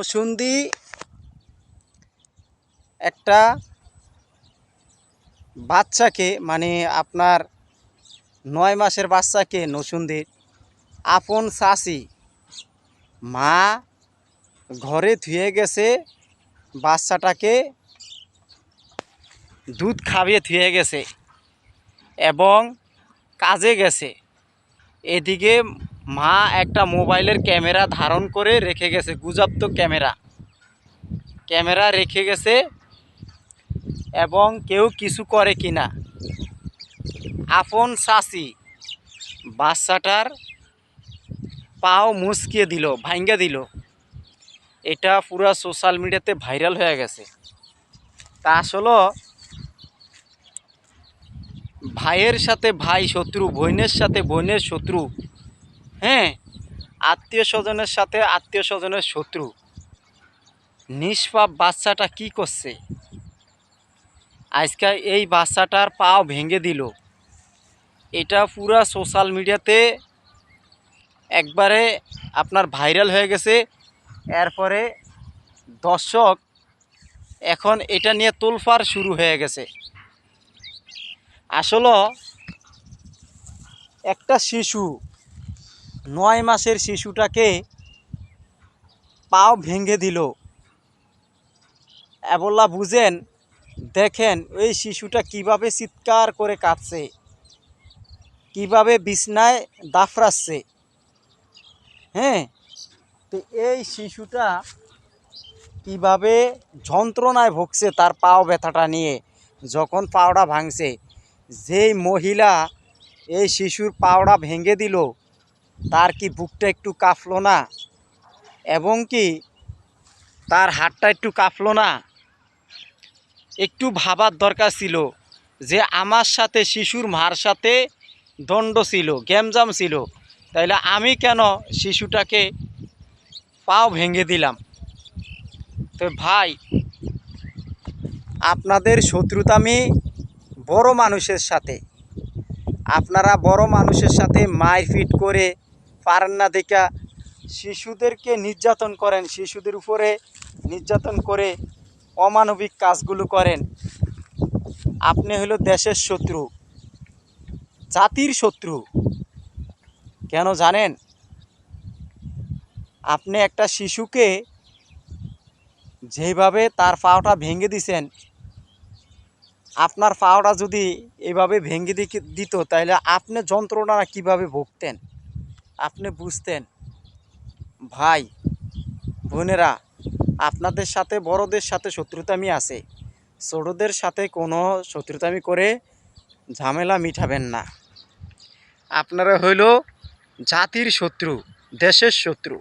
নসুন্দি একটা বাচ্চাকে মানে আপনার 9 মাসের বাচ্চাকে নসুন্দির আপন চাচি মা ঘরে থুয়ে গেছে, বাচ্চাটাকে দুধ খাইয়ে থুয়ে গেছে এবং কাজে গেছে। এদিকে মা একটা মোবাইলের ক্যামেরা ধারণ করে রেখে গেছে, গুজব ক্যামেরা রেখে গেছে এবং কেউ কিছু করে কিনা। আপন চাচি বাচ্চাটার পাও মুচকিয়ে দিল, ভাঙ্গা দিল। এটা পুরা সোশ্যাল মিডিয়াতে ভাইরাল হয়ে গেছে। তা আসলে ভাইয়ের সাথে ভাই শত্রু, বোনের সাথে বোনের শত্রু, হ্যাঁ, আত্মীয় স্বজনের সাথে আত্মীয় স্বজনের শত্রু। নিষ্পাপ বাচ্চাটা কি করছে? আজকে এই বাচ্চাটার পাও ভেঙে দিল। এটা পুরা সোশ্যাল মিডিয়াতে একবারে আপনার ভাইরাল হয়ে গেছে। এরপরে দর্শক এখন এটা নিয়ে তোলপাড় শুরু হয়ে গেছে। আসলে একটা শিশু 9 মাসের শিশুটাকে পাও ভেঙে দিল। এবলা বুঝেন, দেখেন ওই শিশুটা কিভাবে চিৎকার করে কাঁদছে, কিভাবে বিছনায় দাফরাচ্ছে। হ্যাঁ, তো এই শিশুটা কিভাবে যন্ত্রণায় ভুগছে তার পাও ব্যথাটা নিয়ে। যখন পাওটা ভাঙছে, যেই মহিলা এই শিশুর পাওটা ভেঙে দিল তার কি বুকটা একটু কাঁপলো না? এবং কি তার হাতটা একটু কাঁপলো না? একটু ভাবার দরকার ছিল যে আমার সাথে শিশুর মার সাথে দণ্ড ছিল, গ্যামজাম ছিল, তাইলে আমি কেন শিশুটাকে পাও ভেঙে দিলাম? তো ভাই, আপনাদের শত্রুতামি বড় মানুষের সাথে, আপনারা বড় মানুষের সাথে মারপিট করে পারেন না দেখা শিশুদেরকে নির্যাতন করেন, শিশুদের উপরে নির্যাতন করে অমানবিক কাজগুলো করেন। আপনি হলো দেশের শত্রু, জাতির শত্রু। কেন জানেন? আপনি একটা শিশুকে যেভাবে তার পাওটা ভেঙে দিছেন, আপনার পাওটা যদি এভাবে ভেঙে দিত তাহলে আপনি যন্ত্রণা কিভাবে ভুগতেন আপনি বুঝতেন। ভাই বোনেরা, আপনাদের সাথে বড়দের সাথে শত্রুতামি আছে, ছোটদের সাথে কোনো শত্রুতামি করে ঝামেলা মিটাবেন না। আপনারা হইল জাতির শত্রু, দেশের শত্রু।